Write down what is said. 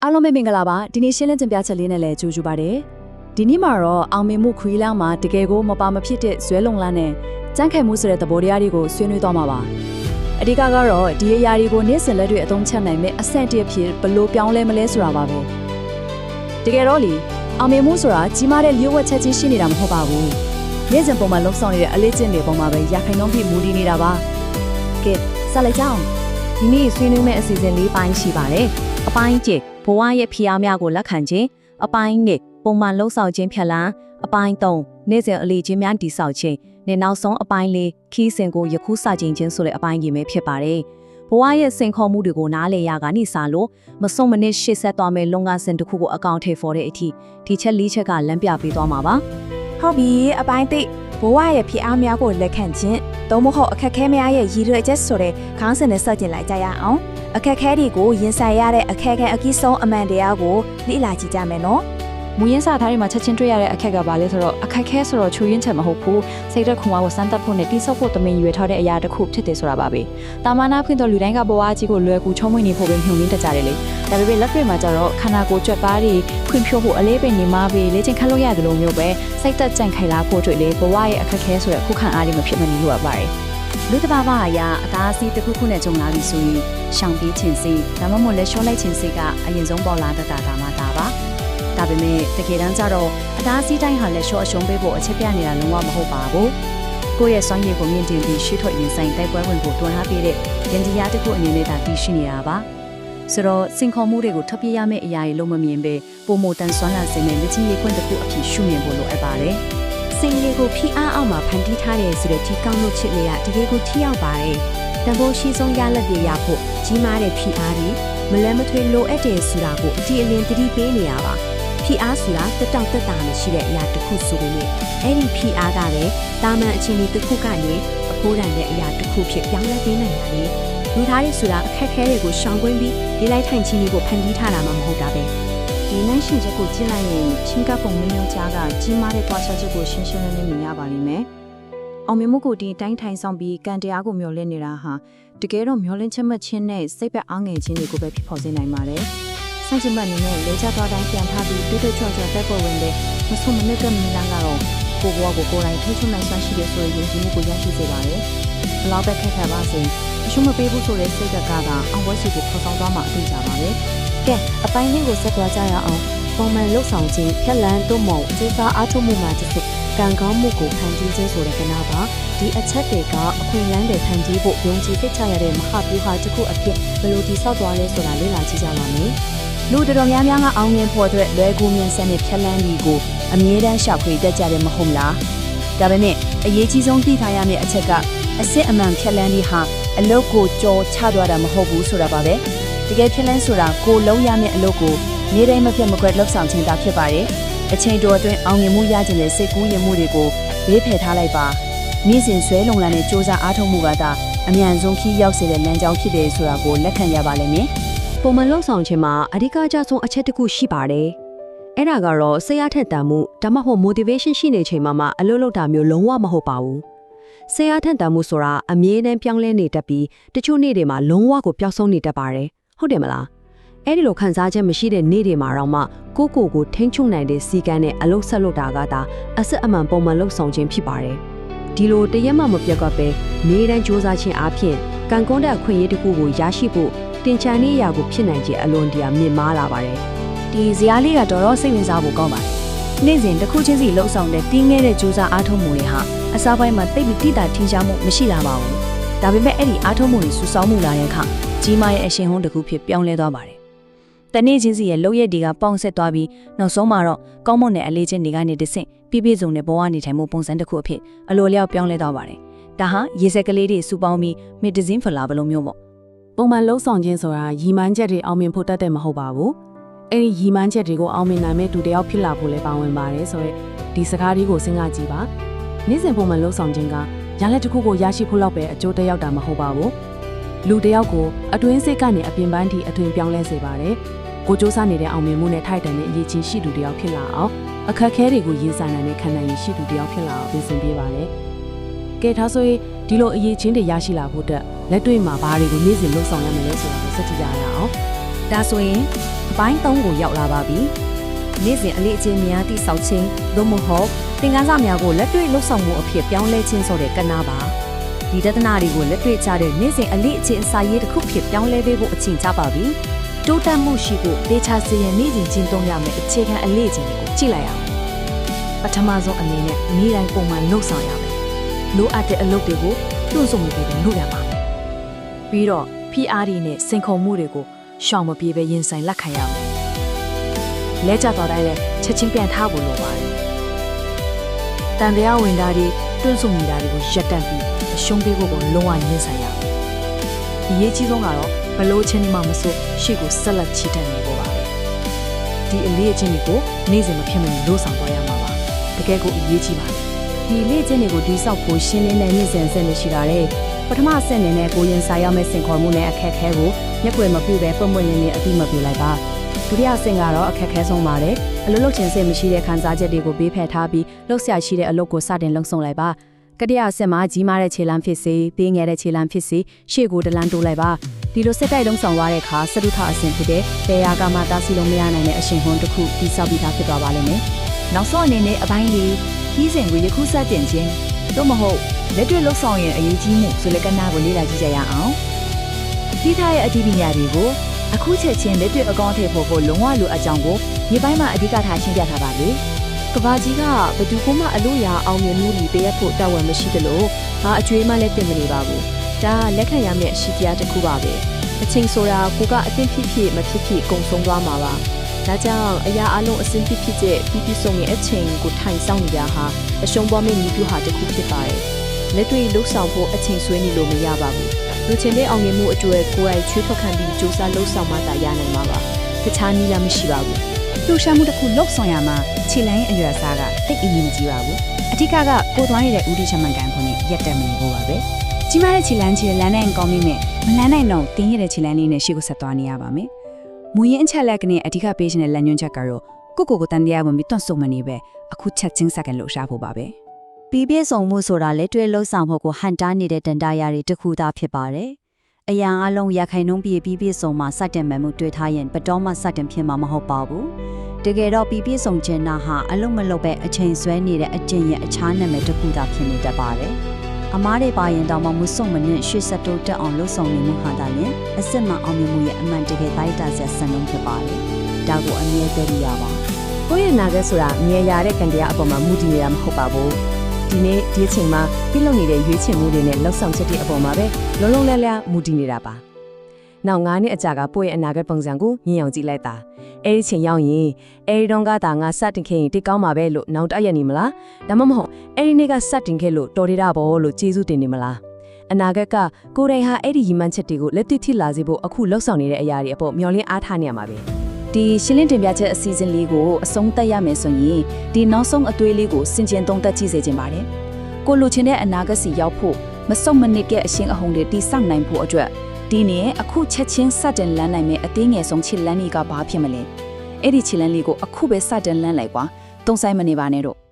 အားလုံးပဲမင်္ဂလာပါဒီနေ့ရှင်းလင်းတင်ပြချက်လေးနဲ့လည်းကြိုဆိုပါရစေဒီနေ့မှာတော့အောင်မြင်မှုခွေးလမ်းမှာတကယ်ကိုမပါမဖြစ်တဲ့ဇွဲလုံလန်းနဲ့ကြမ်းခိုင်မှုဆိုတဲ့သဘောတရားတွေကိုဆွေးနွေးသွားမှာပါအဓိကကတော့ဒီအရာတွေကိုနေ့စဉ်လက်တွေ့အသုံးချနိုင်မဲ့အဆင့်တစ်ဖြစ်ဘလို့ပြောင်းလဲမလဲဆိုတာပါပဲတကယ်တော့လေအောင်မြင်မှုဆိုတာကြီးမားတဲ့လျှို့ဝှက်ချက်ချင်းရှိနေတာမဟုတ်ပါဘူးနေ့စဉ်ပုံမှန်လှုပ်ဆောင်နေတဲ့အလေးကျင့်တွေပုံမှာပဲရခိုင်နှုန်းပြမူတည်နေတာပါကဲဆက်လိုက်ကြအောင် ဒီနေ့ဆွေးနွေးမယ့်အစီအစဉ်၄ပိုင်းရှိပါတယ်။အပိုင်း1ဘဝရဲ့ဖိအားများကိုလက်ခံခြင်းအပိုင်း2ပုံမှန်လှုပ်ဆောင်ခြင်းဖြတ်လန်းအပိုင်း3နေ့စဉ်အလေးချင်းများတည်ဆောက်ခြင်းနဲ့နောက်ဆုံးအပိုင်း4ခီးစဉ်ကိုယခုစတင်ခြင်းဆိုတဲ့အပိုင်းကြီးပဲဖြစ်ပါတယ်။ဘဝရဲ့စိန်ခေါ်မှုတွေကိုနားလည်ရကနေစလို့မစွန့်မနစ်ရှေ့ဆက်သွားမယ့်လုပ်ငန်းစဉ်တစ်ခုကိုအကောင့်ထဲဖော်တဲ့အထိဒီချက်၄ချက်ကလမ်းပြပေးသွားမှာပါ။ ဟုတ်ပြီအပိုင်းသိဘဝရဲ့ဖိအားများကိုလက်ခံခြင်းသို့မဟုတ်အခက်ခဲများရဲ့ရည်ရွယ်ချက်ဆိုတဲ့ခေါင်းစဉ်နဲ့စတင်လိုက်ကြရအောင်အခက်ခဲတွေကိုရင်ဆိုင်ရတဲ့အခက်ခဲအကြီးဆုံးအမှန်တရားကိုလေ့လာကြည့်ကြမယ်နော် မူရင်းစာသားတွေမှာချက်ချင်းတွေ့ရတဲ့အခက်ကဘာလဲဆိုတော့အခက်ခဲဆိုတော့ချူရင်းချက်မဟုတ်ဘူးစိတ်သက်ခွန်အားကိုစမ်းသပ်ဖို့နဲ့တိစောက်ဖို့တမင်ရွေထားတဲ့အရာတစ်ခုဖြစ်တယ်ဆိုတာပါပဲတာမနာဖွင့်တော့လူတိုင်းကဘဝကြီးကိုလွယ်ကူချုံးမွေ့နေဖို့ပဲညှို့နှင်းတတ်ကြတယ်လေဒါပေမဲ့လက်တွေ့မှာကျတော့ခန္ဓာကိုယ်ကြွက်ပါးတွေခွင့်ဖြိုးဖို့အလေးပင်နေမှပဲလေ့ကျင့်ခတ်လို့ရတယ်လို့မျိုးပဲစိတ်သက်ကြံ့ခိုင်လာဖို့တွေ့လေဘဝရဲ့အခက်ခဲဆိုတဲ့ခုခံအားတွေမဖြစ်မနေလို့ရပါတယ်လူတစ်ပါးပါအရာအသားအစီတစ်ခုခုနဲ့ကြုံလာပြီဆိုရင်ရှောင်ပြေးခြင်းစိတ်ဒါမှမဟုတ်လက်လျှော့လိုက်ခြင်းစိတ်ကအရင်ဆုံးပေါ်လာတတ်တာမှဒါပါဒါပေမဲ့တကယ်တမ်းကျတော့အသားအစီတိုင်းဟာလက်လျှော့အရှုံးပေးဖို့အချက်ပြနေတာလုံးဝမဟုတ်ပါဘူးကိုယ့်ရဲ့စွမ်းရည်ကိုမြင့်တင်ပြီးရှေ့ထွက်ရင်ဆိုင်တိုက်ပွဲဝင်ဖို့တွန်းအားပေးတဲ့ယဉ်တရားတစ်ခုအနေနဲ့ဒါတည်ရှိနေတာပါဆိုတော့စင်ခေါ်မှုတွေကိုထပ်ပြရမယ့်အရာတွေလုံးမမြင်ပဲပုံမတန်ဆွမ်းလာစေမယ့်လက်ချင်းရည်ခွင့်တစ်ခုအဖြစ်ရှုမြင်ဖို့လိုအပ်ပါတယ်စိတ်လေးကိုဖိအားအောက်မှာဖန်တီးထားတယ်ဆိုတဲ့ဒီကောင်းလို့ချစ်လေးကတကယ်ကိုထိရောက်ပါတယ်တန်ဖိုးရှိဆုံးရလက်တွေရဖို့ကြီးမားတဲ့ဖိအားတွေမလန်းမထွေလိုအပ်တယ်ဆိုတာကိုအတိအလင်းသတိပေးနေရပါဖိအားဆိုတာတက်တောင့်တက်တာမရှိတဲ့အရာတစ်ခုဆိုပေမဲ့အဲ့ဒီဖိအားကလည်းတာမန်အခြေအနေတစ်ခုကနေအဖိုးတန်တဲ့အရာတစ်ခုဖြစ်ပြောင်းလဲပေးနိုင်တာလေလူသားတွေဆိုတာအခက်အခဲတွေကိုရှောင်ကွင်းပြီးဒီလိုက်ထိုင်ချင်းတွေကိုဖန်တီးထားတာမှမဟုတ်တာပဲဒီနိုင်ရှင်ချက်ကိုကြည့်လိုက်ရင်ချင်းကပုံမျိုးကြားကကြီးမားတဲ့ပွားချက်ကိုရှင်းရှင်းလင်းလင်းမြင်ရပါလိမ့်မယ်အောင်မြင်မှုကိုဒီတိုင်းထိုင်ဆောင်ပြီးကံတရားကိုမျှော်လင့်နေတာဟာတကယ်တော့မျှော်လင့်ချက်မှတ်ခြင်းနဲ့စိတ်ပဲအားငယ်ခြင်းတွေကိုပဲဖြစ်ပေါ်စေနိုင်ပါတယ်ဆန့်ကျင်ဘက်အနေနဲ့လေချသွားတိုင်းပြန်ထားပြီးတိုးတိုးချောချောတက်ပေါ်ဝင်တဲ့မဆုံးမနစ်ကမီလန်ကတော့ကိုဘွားကိုကိုယ်တိုင်ထိချုံနိုင်စွမ်းရှိတဲ့ဆိုရင်ယုံကြည်မှုကိုရရှိစေပါတယ်ဘလောက်ပဲခက်ခဲပါစေအရှုံးမပေးဘူးဆိုတဲ့စိတ်ကအောင်ပွဲစီကိုဖော်ဆောင်သွားမှအသိကြပါပဲကဲအပိုင်းလေးကိုဆက်သွားကြရအောင်ပုံမှန်လှုပ်ဆောင်ခြင်းဖြက်လန်းတို့မုံအသေးစားအားထုတ်မှုမှာတစ်စိကံကောင်းမှုကိုဖန်တီးခြင်းဆိုတဲ့ကဏ္ဍပါဒီအချက်တွေကအခွင့်အလမ်းတွေဖန်တီးဖို့ယုံကြည်သိချရတဲ့မဟာဗျူဟာတစ်ခုအဖြစ်ဘယ်လိုတည်ဆောက်သွားလဲဆိုတာလေ့လာကြည့်ကြပါမယ်လူတော်တော်များများကအောင်မြင်ဖို့အတွက်လွယ်ကူမြင်ဆန်တဲ့ဖြက်လန်းကြီးကိုအမြဲတမ်းရှောက်ခွေတက်ကြတယ်မဟုတ်လားဒါပေမဲ့အရေးကြီးဆုံးသိထားရမယ့်အချက်ကအစစ်အမှန်ဖြက်လန်းကြီးဟာအလုတ်ကိုကြော်ချသွားတာမဟုတ်ဘူးဆိုတာပါပဲတကယ်ဖြက်လန်းဆိုတာကိုလုံးရမယ့်အလုတ်ကိုနေ့တိုင်းမပြတ်မကွက်လှုပ်ဆောင်ခြင်းသာဖြစ်ပါတယ်အချိန်တိုအတွင်းအောင်မြင်မှုရခြင်းတဲ့စိတ်ကူးရင်မှုတွေကိုဘေးဖယ်ထားလိုက်ပါနေ့စဉ်ဆွဲလုံလာတဲ့စ조사အားထုတ်မှုကသာအမြန်ဆုံးခီးရောက်စေတဲ့လမ်းကြောင်းဖြစ်တယ်ဆိုတာကိုလက်ခံရပါလိမ့်မယ်ပုံမှန်လှုပ်ဆောင်ခြင်းမှာအဓိကကျဆုံးအချက်တစ်ခုရှိပါတယ်အဲ့ဒါကတော့စိတ်အားထက်သန်မှုဒါမှမဟုတ် motivation ရှိနေချိန်မှာအလုပ်လုပ်တာမျိုးလုံးဝမဟုတ်ပါဘူးစိတ်အားထက်သန်မှုဆိုတာအမြဲတမ်းပြောင်းလဲနေတတ်ပြီးတချို့နေ့တွေမှာလုံးဝကိုပျောက်ဆုံးနေတတ်ပါတယ်ဟုတ်တယ်မလားအဲ့ဒီလိုခံစားချက်မရှိတဲ့နေ့တွေမှာတော့မှကိုထိန်းချုပ်နိုင်တဲ့စီကံနဲ့အလုပ်ဆက်လုပ်တာကသာအစစ်အမှန်ပုံမှန်လှုပ်ဆောင်ခြင်းဖြစ်ပါတယ်ဒီလိုတရက်မှမပြတ်ကွက်ပဲနေ့တိုင်းစ조사ခြင်းအပြင်ကံကွန်းတဲ့အခွင့်အရေးတစ်ခုကိုရရှိဖို့တင်ချန်နေရာကိုဖြစ်နိုင်ခြင်းအလွန်တရာမြင့်မားလာပါတယ်ဒီဇာတ်လေးကတော်တော်စိတ်ဝင်စားဖို့ကောင်းပါတယ်နေ့စဉ်တစ်ခုချင်းစီလှုပ်ဆောင်တဲ့တင်းငယ်တဲ့စ조사အားထုတ်မှုတွေဟာအစားပိုင်းမှာတိတ်ပြီးတိတာထင်ရှားမှုမရှိလာပါဘူးဒါပေမဲ့အဲ့ဒီအားထုတ်မှုတွေစူဆောင်းမှုလာတဲ့အခါကြီးမားရဲ့အရှင်ဟုံးတစ်ခုဖြစ်ပြောင်းလဲသွားပါတယ်တနေ့ချင်းစီရဲ့လှုပ်ရက်တွေကပေါင်းဆက်သွားပြီးနောက်ဆုံးမှာတော့ကောင်းမွန်တဲ့အလေးချင်းတွေကနေတဆင့်ပြည့်စုံတဲ့ဘဝနေထိုင်မှုပုံစံတစ်ခုအဖြစ်အလိုလျောက်ပြောင်းလဲသွားပါတယ်ဒါဟာရေစက်ကလေးတွေစုပေါင်းပြီးမစ်ဒဇင်းဖလာဘလုံးမျိုးပေါ့ပုံမှန်လှုပ်ဆောင်ခြင်းဆိုတာရီမန်းချက်တွေအောင်မြင်ဖို့တတ်တဲ့မဟုတ်ပါဘူးအဲ့ဒီရီမန်းချက်တွေကိုအောင်မြင်နိုင်မဲ့သူတယောက်ဖြစ်လာဖို့လည်းပါဝင်ပါတယ်ဆိုတော့ဒီစကားလေးကိုစဉ်းစားကြည့်ပါနေ့စဉ်ပုံမှန်လှုပ်ဆောင်ခြင်းကရလက်တစ်ခုကိုရရှိဖို့လောက်ပဲအကျိုးတက်ရောက်တာမဟုတ်ပါဘူးလူတယောက်ကိုအတွင်းစိတ်ကနေအပြင်ပန်းထိအသွင်ပြောင်းလဲစေပါတယ်ကိုစ조사နေတဲ့အောင်မြင်မှုနဲ့ထိုက်တန်တဲ့အရေးချင်းရှိသူတယောက်ဖြစ်လာအောင်အခက်အခဲတွေကိုရင်ဆိုင်နိုင်တဲ့ခံနိုင်ရည်ရှိသူတယောက်ဖြစ်လာအောင်ပြင်ဆင်ပေးပါတယ်ကဲဒါဆိုရင်ဒီလိုအရေးချင်းတွေရရှိလာဖို့အတွက်လက်တွေ့မှာဘာတွေကိုနေ့စဉ်လှုပ်ဆောင်ရမလဲဆိုတာကိုစက်ကြည့်ကြရအောင် ဒါဆိုရင်အပိုင်း3ကိုရောက်လာပါပြီနေ့စဉ်အလေးအကျင့်များတိစောက်ခြင်းသို့မဟုတ်သင်ခန်းစာများကိုလက်တွေ့လှုပ်ဆောင်မှုအဖြစ်ပြောင်းလဲခြင်းဆိုတဲ့ကဏ္ဍပါဒီတဒနာတွေကိုလက်တွေ့ချတဲ့နေ့စဉ်အလေးအကျင့်အစာရေးတစ်ခုဖြစ်ပြောင်းလဲပေးဖို့အချိန်ကြပါပြီတိုးတက်မှုရှိဖို့ဒေချာစီရင်နေ့စဉ်ကျင့်သုံးရမယ့်အခြေခံအလေးအကျင့်တွေကိုကြည့်လိုက်အောင်ပထမဆုံးအနေနဲ့နေ့တိုင်းပုံမှန်လှုပ်ဆောင်ရမယ်လိုအပ်တဲ့အလုပ်တွေကိုတွန့်ဆုတ်မှုတွေလုပ်ရမှာပြီးတော့ PR နဲ့စိန်ခေါ်မှုတွေကိုရှောင်မပြေပဲရင်ဆိုင်လက်ခံရမယ်လဲကျသွားတိုင်းလဲချက်ချင်းပြန်ထားဖို့လိုပါတယ်တန်တရားဝင်တာတွေတွန့်ဆုတ်နေတာတွေကိုရပ်တန့်ပြီးအရှုံးပေးဖို့ကိုလုံးဝရင်ဆိုင်ရမယ်အရေးကြီးဆုံးကတော့ဘလို့ချင်းဒီမှမစိုးရှေ့ကိုဆက်လက်ချီတက်နေဖို့ပါပဲဒီအလေးအကျင့်တွေကိုနေ့စဉ်မဖြစ်မနေလို့ဆောင်သွားရမှာပါတကယ်ကိုအရေးကြီးပါတယ်ဒီအလေးအကျင့်တွေကိုဒီဆောက်ဖို့ရှင်းလင်းတဲ့နေ့စဉ်အဆင့်တွေရှိတာတဲ့ပထမအဆင့်အနေနဲ့ကိုရင်ဆိုင်ရမယ့်စင်ခေါ်မှုနဲ့အခက်အခဲကိုမျက်ကွယ်မပြုဘဲပုံမှန်လင်းလင်းအတိမပြုလိုက်ပါဒုတိယအဆင့်ကတော့အခက်အခဲဆုံးပါတယ်အလုပ်လုပ်ခြင်းစိတ်မရှိတဲ့ခံစားချက်တွေကိုဘေးဖယ်ထားပြီးလှုပ်ရှားရှိတဲ့အလုပ်ကိုစတင်လှုပ်ဆောင်လိုက်ပါကတိယအဆင့်မှာကြီးမားတဲ့ခြေလမ်းဖြစ်စေပေးငယ်တဲ့ခြေလမ်းဖြစ်စေရှေ့ကိုတလန်းတိုးလိုက်ပါဒီလိုစက်တိုက်လုံးဆောင်သွားတဲ့အခါစတုထအဆင့်ဖြစ်တဲ့ပေယာကမှတားဆီးလို့မရနိုင်တဲ့အရှင်ဟွန်းတစ်ခုတိဆောက်ပြီးသားဖြစ်သွားပါလိမ့်မယ်နောက်ဆုံးအနေနဲ့အပိုင်းလေးကြီးစဉ်ကိုယခုစတင်ခြင်းသို့မဟုတ်လက်တွေ့လှုပ်ဆောင်ရင်အရေးကြီးမှုဆိုတဲ့ကဏ္ဍကိုလေ့လာကြည့်ကြရအောင်ဒီထားရဲ့အသိပညာတွေကိုအခုချက်ချင်းလက်တွေ့အကောင့်ထည့်ဖို့လုံးဝလိုအပ်ကြောင်းကိုဒီပိုင်းမှာအဓိကထားရှင်းပြထားပါပြီကဘာကြီးကဘသူကမှအလို့ရအောင်မြင်မှုတွေပေးရဖို့တာဝန်မရှိသလိုဘာအကျွေးမှလည်းတင်မနေပါဘူးဒါလက်ခံရမယ့်အရှိတရားတစ်ခုပါပဲအချိန်ဆိုတာကိုကအသင့်ဖြစ်ဖြစ်မဖြစ်ဖြစ်ကုံဆုံးသွားမှာပါဒါကြောင့်အရာအလုံးအစင်းဖြစ်ဖြစ်တဲ့ပြီးဆုံးရဲ့အချိန်ကိုထိုင်ဆောင်နေတာဟာအရှုံးပေါ်မယ့်ညီပြူဟာတစ်ခုဖြစ်ပါတယ်လက်တွေ့လှုပ်ဆောင်ဖို့အချိန်ဆွဲနေလို့မရပါဘူးလူချင်းတဲ့အောင်မြင်မှုအကျွဲကိုယ်တိုင်ချွေးထွက်ခံပြီးစူးစမ်းလှုပ်ဆောင်မှသာရနိုင်မှာပါတခြားနည်းလမ်းမရှိပါဘူးလှုပ်ရှားမှုတစ်ခုလှုပ်ဆောင်ရမှာခြေလမ်းရဲ့အရွယ်အစားကတိတ်အရင်ကြီးပါဘူးအထက်ကကိုသွားနေတဲ့ဥဒိချမန်ကန်ခွန်နဲ့ရက်တက်မနေဖို့ပါပဲကြီးမားတဲ့ခြေလမ်းလမ်းနဲ့ကောင်းမိမယ်မလန်းနိုင်တော့တင်းရတဲ့ခြေလမ်းလေးနဲ့ရှေ့ကိုဆက်သွားနေရပါမယ်မူရင်းအချက်လက်ကနေအဓိကပေးရှင်တဲ့လမ်းညွှန်ချက်ကတော့ကိုတန်တရားဝင်ပြီးတွန့်ဆုတ်မနေပဲအခုချက်ချင်းစက္ကန့်လှုပ်ရှားဖို့ပါပဲပြီးပြည့်စုံမှုဆိုတာလက်တွေ့လှုပ်ဆောင်ဖို့ကိုဟန်တားနေတဲ့တန်တရားတွေတစ်ခုသားဖြစ်ပါတယ်အရာအလုံးရခိုင်နှုံးပြီးပြည့်စုံမှာစတင်မှန်မှုတွေ့ထားရင်ဘတော်မှစတင်ဖြစ်မှာမဟုတ်ပါဘူးတကယ်တော့ပြည့်စုံခြင်းနာဟာအလုံးမလုံးပဲအချိန်ဆွဲနေတဲ့အကျင့်ရဲ့အခြားနာမည်တစ်ခုသာဖြစ်နေတတ်ပါတယ်အမားတွေပါရင်တော့မဆုံမနဲ့ရှေ့ဆက်တိုးတက်အောင်လှုပ်ဆောင်နေမှုဟာတာရင်အစစ်မှအောင်မြင်မှုရဲ့အမှန်တကယ်တိုက်တာဆက်စံလုံးဖြစ်ပါတယ်ဒါကိုအမြဲတမ်းရပါကိုယ့်ရဲ့နာဂတ်ဆိုတာမြဲရတဲ့ကံတရားအပေါ်မှာမူတည်နေတာမဟုတ်ပါဘူးဒီနေ့ဒီအချိန်မှာပြုလုပ်နေတဲ့ရွေးချယ်မှုတွေနဲ့လှုပ်ဆောင်ချက်တွေအပေါ်မှာပဲလုံးလုံးလဲလဲမူတည်နေတာပါနောက်9နှစ်အကြာကပို့ရဲ့အနာဂတ်ပုံစံကိုမြင်အောင်ကြည့်လိုက်တာအဲ့ဒီချိန်ရောက်ရင်အဲ့ဒီတော့ကငါစတင်ခဲ့ရင်တိတ်ကောင်းမှာပဲလို့နောက်တရနေမလားဒါမှမဟုတ်အဲ့ဒီနေ့ကစတင်ခဲ့လို့တော်ရတာဘောလို့ကျေးဇူးတင်နေမလားအနာဂတ်ကကိုယ်တိုင်ဟာအဲ့ဒီရည်မှန်းချက်တွေကိုလက်တွေ့ထိလာစေဖို့အခုလှုပ်ဆောင်နေတဲ့အရာတွေအပေါ်မျှော်လင့်အားထားနေရမှာပဲဒီရှင်းလင်းတင်ပြချက်အစီအစဉ်လေးကိုအဆုံးသတ်ရမယ်ဆိုရင်ဒီနောက်ဆုံးအသွေးလေးကိုစင်ကြင်သုံးသပ်ကြည့်စေချင်ပါတယ်ကိုလိုချင်တဲ့အနာဂတ်စီရောက်ဖို့မစုံမနစ်ရဲ့အရှင်အဟုန်တွေတိဆောက်နိုင်ဖို့အတွက်ဒီနေ့အခုချက်ချင်းစတင်လန်းနိုင်မယ့်အသေးငယ်ဆုံးခြေလမ်းလေးကဘာဖြစ်မလဲအဲ့ဒီခြေလမ်းလေးကိုအခုပဲစတင်လန်းလိုက်ကွာတုံးဆိုင်မနေပါနဲ့တော့